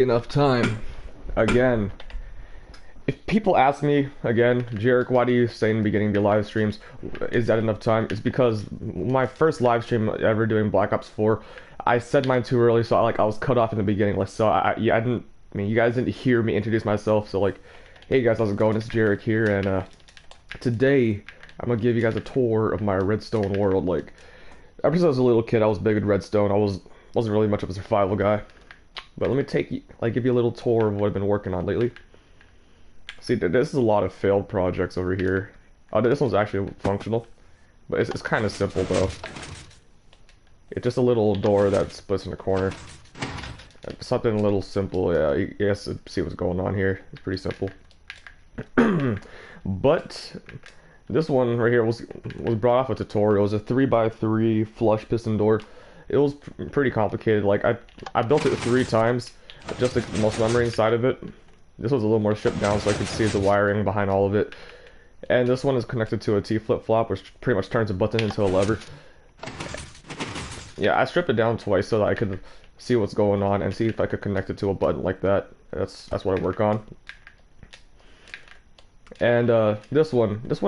enough time. Again, if people ask me again, Jarek, why do you say in the beginning of your live streams, is that enough time? It's because my first live stream ever doing Black Ops 4, I said mine too early, so I was cut off in the beginning. Like, so yeah, I didn't. I mean, you guys didn't hear me introduce myself. So like, hey guys, how's it going? It's Jarek here, and today I'm gonna give you guys a tour of my Redstone world. Like, ever since I was a little kid, I was big with Redstone. Wasn't really much of a survival guy. But let me take you, like, give you a little tour of what I've been working on lately. See, this is a lot of failed projects over here. Oh, this one's actually functional, but it's kind of simple though. It's just a little door that splits in the corner. Something a little simple. Yeah, you guys see what's going on here. It's pretty simple. But this one right here was brought off a tutorial. It was a 3x3 flush piston door. It was pretty complicated. Like I built it 3 times, just the most memory inside of it. This was a little more stripped down so I could see the wiring behind all of it. And this one is connected to a T flip-flop, which pretty much turns a button into a lever. Yeah, I stripped it down twice so that I could see what's going on and see if I could connect it to a button like that. That's what I work on. And this one is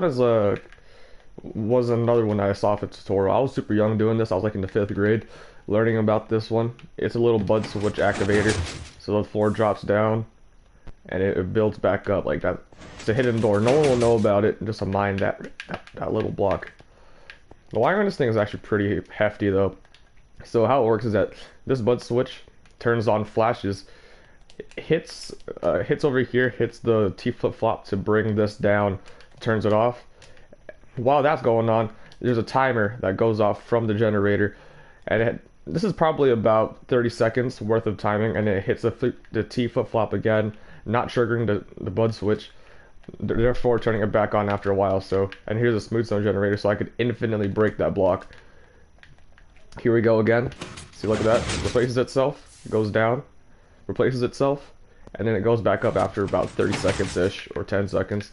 was another one I saw for tutorial. I was super young doing this. I was like in the 5th grade learning about this one. It's a little bud switch activator. So the floor drops down and it builds back up like that. It's a hidden door. No one will know about it. Just to mine that little block. The wiring on this thing is actually pretty hefty though. So how it works is that this bud switch turns on flashes, hits over here, hits the T flip-flop to bring this down, turns it off. While that's going on, there's a timer that goes off from the generator, and this is probably about 30 seconds worth of timing, and it hits the T flip-flop again, not triggering the bud switch, therefore turning it back on after a while. So, and here's a smooth stone generator, so I could infinitely break that block. Here we go again. See, look at that. Replaces itself, goes down, replaces itself, and then it goes back up after about 30 seconds-ish, or 10 seconds.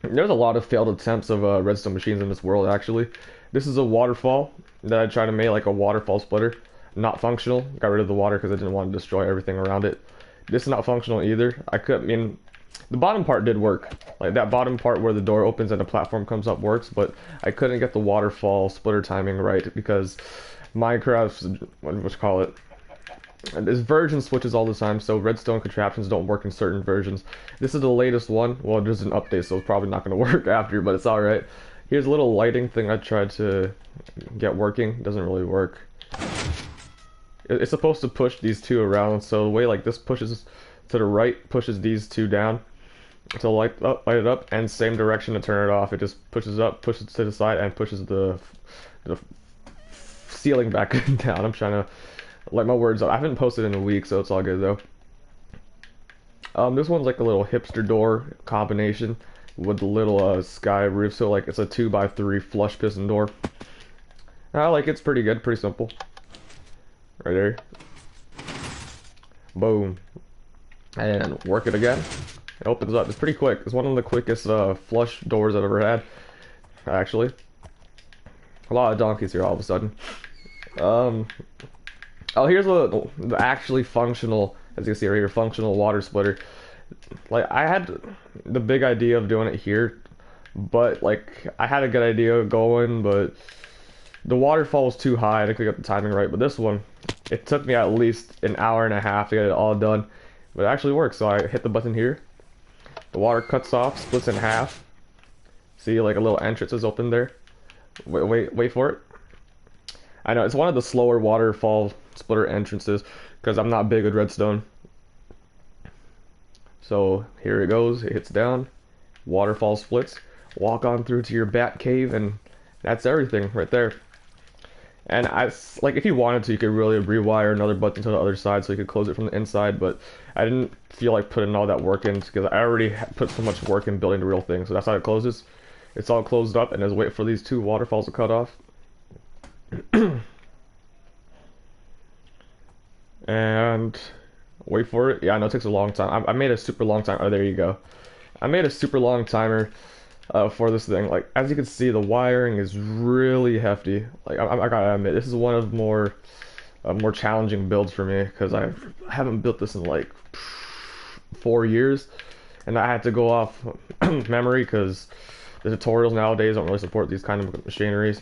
There's a lot of failed attempts of redstone machines in this world, actually. This is a waterfall that I tried to make, like a waterfall splitter. Not functional. Got rid of the water because I didn't want to destroy everything around it. This is not functional either. I mean, the bottom part did work. Like that bottom part where the door opens and the platform comes up works, but I couldn't get the waterfall splitter timing right because Minecraft's, what you call it, this version switches all the time, so redstone contraptions don't work in certain versions. This is the latest one. Well, there's an update, so it's probably not going to work after, but it's alright. Here's a little lighting thing I tried to get working. It doesn't really work. It's supposed to push these two around, so the way like this pushes to the right, pushes these two down to light it up, and same direction to turn it off. It just pushes up, pushes to the side, and pushes the ceiling back down. I'm trying to like my words up. I haven't posted in a week, so it's all good though. This one's like a little hipster door combination with the little sky roof, so like it's a 2x3 flush piston door. I like it's pretty good, pretty simple. Right there. Boom. And work it again. It opens up. It's pretty quick. It's one of the quickest flush doors I've ever had, actually. A lot of donkeys here all of a sudden. Oh, here's the actually functional, as you can see right here, functional water splitter. Like, I had the big idea of doing it here, but, like, I had a good idea going, but the waterfall was too high. I didn't get the timing right, but this one, it took me at least an hour and a half to get it all done. But it actually works, so I hit the button here. The water cuts off, splits in half. See, like, a little entrance is open there. Wait for it. I know, it's one of the slower waterfall splitter entrances because I'm not big with redstone. So here it goes, it hits down, waterfall splits, walk on through to your bat cave, and that's everything right there. And like if you wanted to, you could really rewire another button to the other side so you could close it from the inside, but I didn't feel like putting all that work in because I already put so much work in building the real thing. So that's how it closes. It's all closed up, and just wait for these two waterfalls to cut off. And wait for it. Yeah, I know it takes a long time. I made a super long time. Oh, there you go. I made a super long timer for this thing. Like, as you can see, the wiring is really hefty. Like, I gotta admit, this is one of more more challenging builds for me because I haven't built this in like 4 years, and I had to go off memory because the tutorials nowadays don't really support these kind of machineries.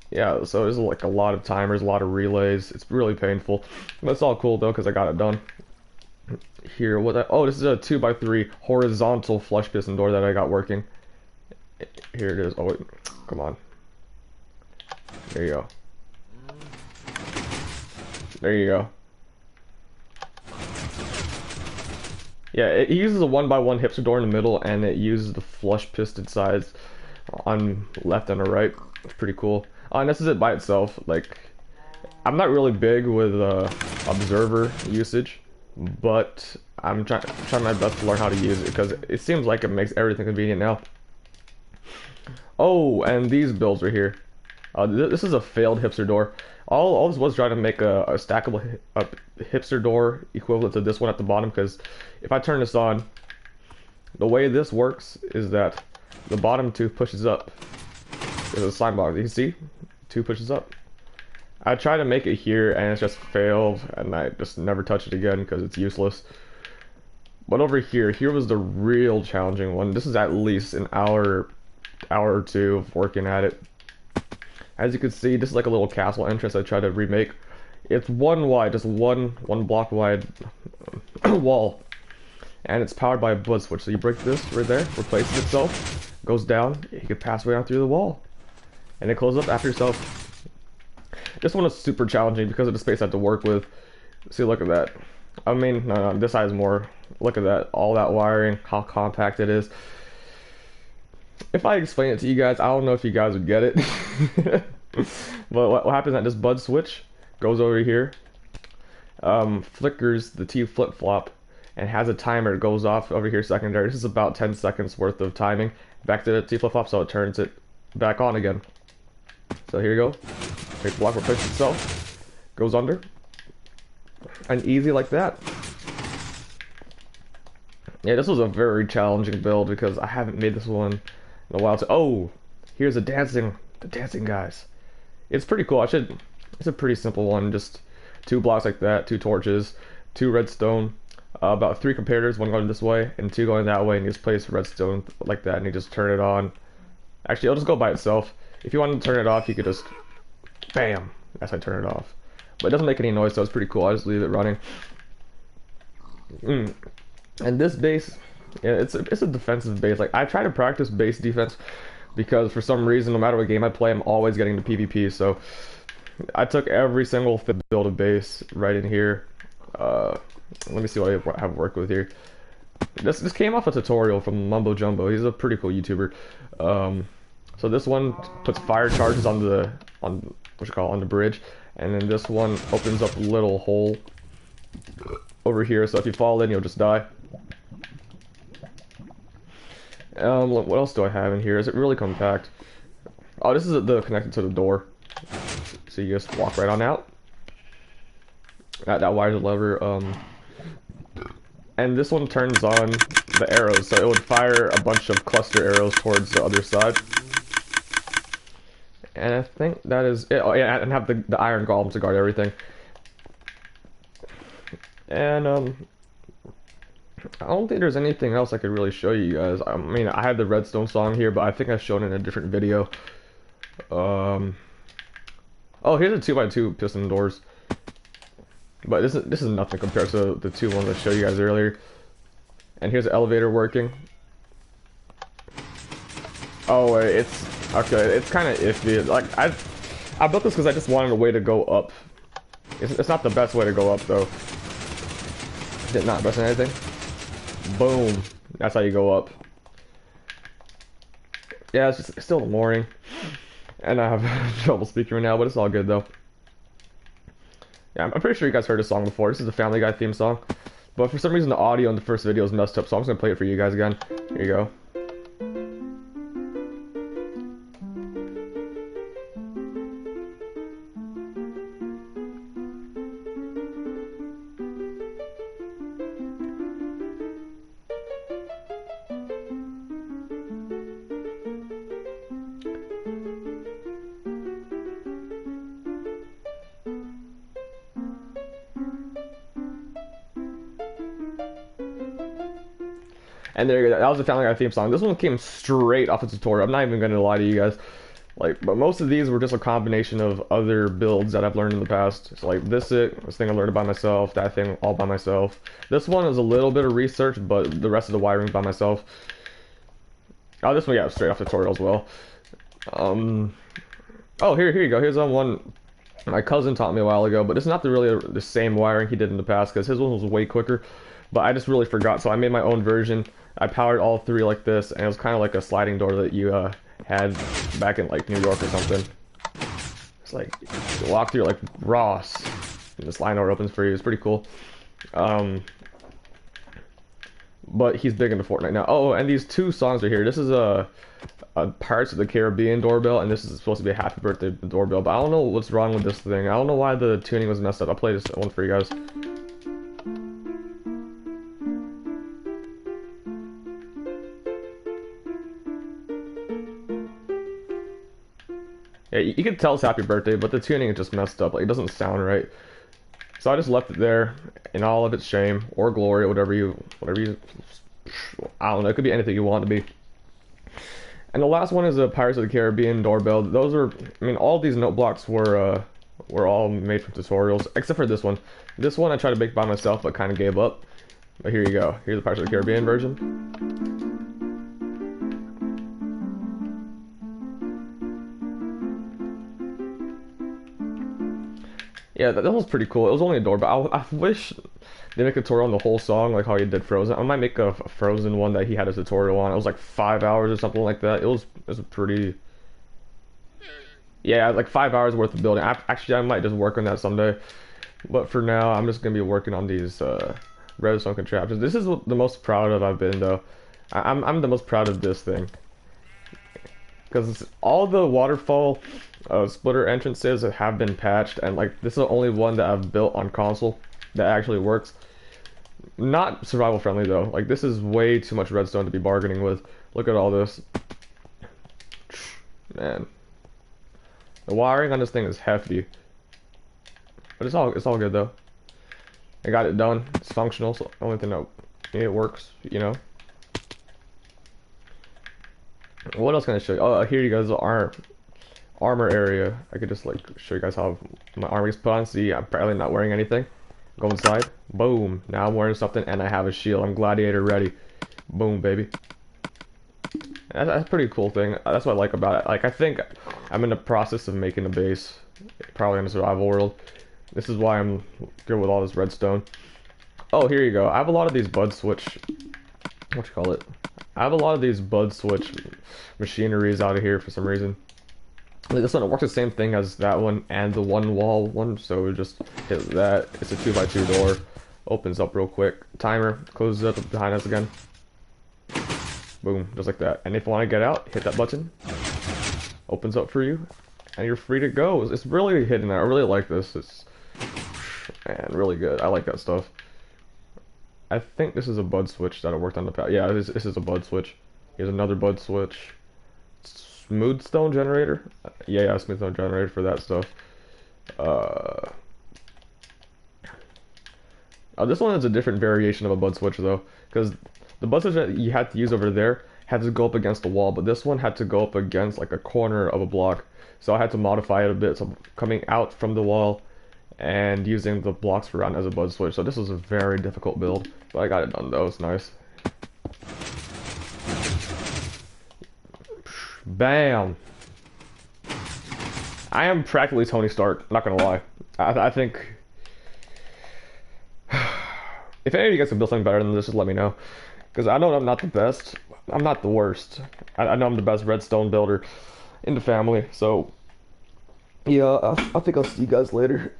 Yeah, so there's like a lot of timers, a lot of relays. It's really painful, but it's all cool though because I got it done. Here, oh, this is a 2x3 horizontal flush piston door that I got working. Here it is. Oh wait, come on. There you go. There you go. Yeah, it uses a 1x1 hipster door in the middle, and it uses the flush piston sides on left and the right. It's pretty cool. And this is it by itself. Like, I'm not really big with observer usage, but I'm trying my best to learn how to use it because it seems like it makes everything convenient now. Oh, and these builds are here. This is a failed hipster door. All this was trying to make a stackable hipster door equivalent to this one at the bottom, because if I turn this on, the way this works is that the bottom two pushes up. There's a sign box. You can see? Two pushes up. I tried to make it here and it's just failed, and I just never touched it again because it's useless. But over here was the real challenging one. This is at least an hour or two of working at it. As you can see, this is like a little castle entrance I tried to remake. It's one wide, just one block wide wall. And it's powered by a buzz switch. So you break this right there, replaces itself, goes down, you can pass right on through the wall. And it closes up after itself. This one is super challenging because of the space I have to work with. See, look at that. I mean, no, this side is more. Look at that, all that wiring, how compact it is. If I explain it to you guys, I don't know if you guys would get it. But what happens is that this bud switch goes over here, flickers the T flip-flop, and has a timer. It goes off over here secondary. This is about 10 seconds worth of timing. Back to the T flip-flop, so it turns it back on again. So here you go. Take the block, replace itself, goes under, and easy like that. Yeah, this was a very challenging build because I haven't made this one in a while. Oh, here's the dancing guys. It's pretty cool. It's a pretty simple one. Just 2 blocks like that, 2 torches, 2 redstone, about 3 comparators, 1 going this way and 2 going that way, and you just place redstone like that, and you just turn it on. Actually, it'll just go by itself. If you want to turn it off, you could just, bam, that's how I turn it off. But it doesn't make any noise, so it's pretty cool. I just leave it running. And this base, yeah, it's a defensive base. Like, I try to practice base defense because for some reason, no matter what game I play, I'm always getting to PvP. So I took every single build of base right in here. Let me see what I have worked with here. This came off a tutorial from Mumbo Jumbo. He's a pretty cool YouTuber. So this one puts fire charges on the on the bridge, and then this one opens up a little hole over here. So if you fall in, you'll just die. What else do I have in here? Is it really compact? Oh, this is the connected to the door. So you just walk right on out. That wires a lever. And this one turns on the arrows, so it would fire a bunch of cluster arrows towards the other side. And I think that is it. Oh yeah, and have the iron golem to guard everything. And I don't think there's anything else I could really show you guys. I mean, I have the Redstone song here, but I think I've shown it in a different video. Oh, here's a 2x2 piston doors. But this is nothing compared to the 2 ones I showed you guys earlier. And here's the elevator working. Oh, it's okay. It's kind of iffy. Like I built this because I just wanted a way to go up. It's not the best way to go up though. Did not press anything. Boom. That's how you go up. Yeah, it's still the morning, and I have trouble speaking right now, but it's all good though. Yeah, I'm pretty sure you guys heard this song before. This is the Family Guy theme song, but for some reason the audio in the first video is messed up, so I'm just gonna play it for you guys again. Here you go. And there you go. That was the Family Guy theme song. This one came straight off the tutorial. I'm not even gonna lie to you guys. Like, but most of these were just a combination of other builds that I've learned in the past. So like this thing I learned by myself, that thing all by myself. This one is a little bit of research, but the rest of the wiring by myself. Oh, this one, yeah, straight off tutorial as well. Oh, here you go. Here's one my cousin taught me a while ago, but it's not really the same wiring he did in the past because his one was way quicker. But I just really forgot, so I made my own version. I powered all three like this, and it was kind of like a sliding door that you had back in like New York or something. It's like you walk through like Ross, and the sliding door opens for you. It's pretty cool. But he's big into Fortnite now. Oh, and these two songs are here. This is a Pirates of the Caribbean doorbell, and this is supposed to be a happy birthday doorbell. But I don't know what's wrong with this thing. I don't know why the tuning was messed up. I'll play this one for you guys. Yeah, you can tell it's happy birthday, but the tuning is just messed up. Like, it doesn't sound right. So I just left it there in all of its shame or glory, whatever you, I don't know. It could be anything you want it to be. And the last one is a Pirates of the Caribbean doorbell. Those are, I mean, all these note blocks were all made from tutorials, except for this one. This one I tried to make by myself, but kind of gave up. But here you go. Here's the Pirates of the Caribbean version. Yeah, that was pretty cool. It was only a door, but I wish they make a tutorial on the whole song, like how he did Frozen. I might make a Frozen one that he had a tutorial on. It was like 5 hours or something like that. It was pretty. Yeah, like 5 hours worth of building. Actually, I might just work on that someday. But for now, I'm just gonna be working on these redstone contraptions. This is the most proud of I've been though. I'm the most proud of this thing. Because all the waterfall splitter entrances have been patched, and like this is the only one that I've built on console that actually works. Not survival friendly though. Like this is way too much redstone to be bargaining with. Look at all this. Man. The wiring on this thing is hefty. But it's all good though. I got it done. It's functional, so the only thing that it works, you know. What else can I show you? Oh, here you guys are. Armor area. I could just like show you guys how my armor is put on. See, I'm apparently not wearing anything. Go inside. Boom. Now I'm wearing something and I have a shield. I'm gladiator ready. Boom, baby. That's a pretty cool thing. That's what I like about it. Like, I think I'm in the process of making a base, probably in a survival world. This is why I'm good with all this redstone. Oh, here you go. I have a lot of these bud switch. What you call it? I have a lot of these bud switch machineries out of here for some reason. Like this one, it works the same thing as that one and the one wall one. So we just hit that. It's a 2x2 door. Opens up real quick. Timer closes up behind us again. Boom, just like that. And if you want to get out, hit that button. Opens up for you, and you're free to go. It's really hidden. I really like this. It's man, really good. I like that stuff. I think this is a bud switch that I worked on the past. Yeah, this is a bud switch. Here's another bud switch. Smooth stone generator. Yeah, smooth stone generator for that stuff. Oh, this one is a different variation of a bud switch though, because the bud switch that you had to use over there had to go up against the wall, but this one had to go up against like a corner of a block. So I had to modify it a bit. So coming out from the wall and using the blocks around as a bud switch. So this was a very difficult build, but I got it done though. It's nice. Bam! I am practically Tony Stark, not gonna lie. I think if any of you guys can build something better than this, just let me know. Because I know I'm not the best. I'm not the worst. I know I'm the best redstone builder in the family. So yeah, I think I'll see you guys later.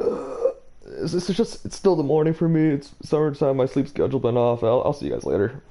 It's still the morning for me. It's summertime. My sleep schedule been off. I'll see you guys later.